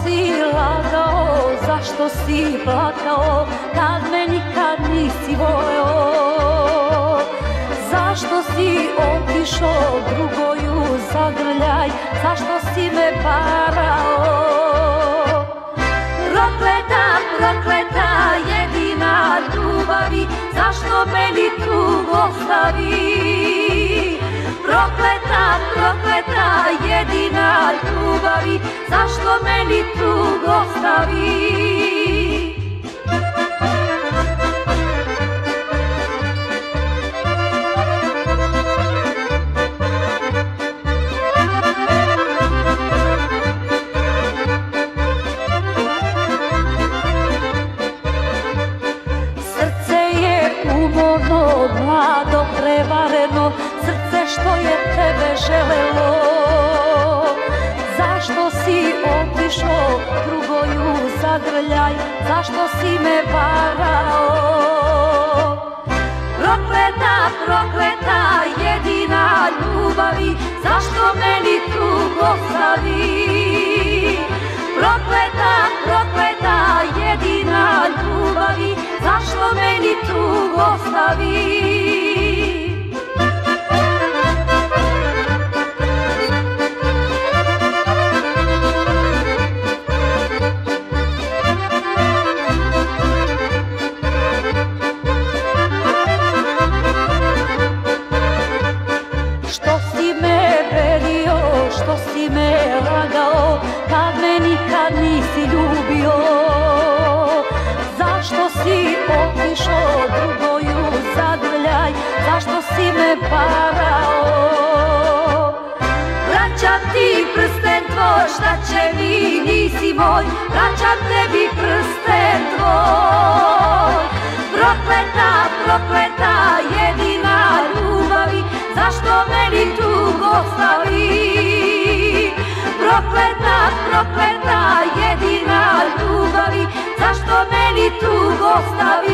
si lagao, zašto si plakao, kad me nikad nisi voleo? Zašto si otišao drugoju zagrljaj, zašto si me varao? Prokleta, prokleta, jedina ljubavi, zašto meni tugo ostavi? Prokleta, prokleta, jedina ljubavi, zašto meni tugo ostavi? Mlado prevareno, srce što je tebe želelo. Zašto si otišao drugoju zagrljaj, zašto si me varao? Prokleta, prokleta, jedina ljubavi, zašto meni tugo ostavi? Prokleta, prokleta, jedina ljubavi, zašto meni tugo ostavi? Što si me verio, što si me lagao, kad me nikad nisi ljubio? Zašto si otišao drugoju zagrljaj, zašto si me varao? Vraćam ti prsten tvoj, šta će mi, nisi moj, vraćam tebi prsten tvoj. Prokleta, prokleta, jedina ljubavi, zašto meni tugo ostavi? Prokleta, prokleta, jedina ljubavi, zašto meni tugo ostavi?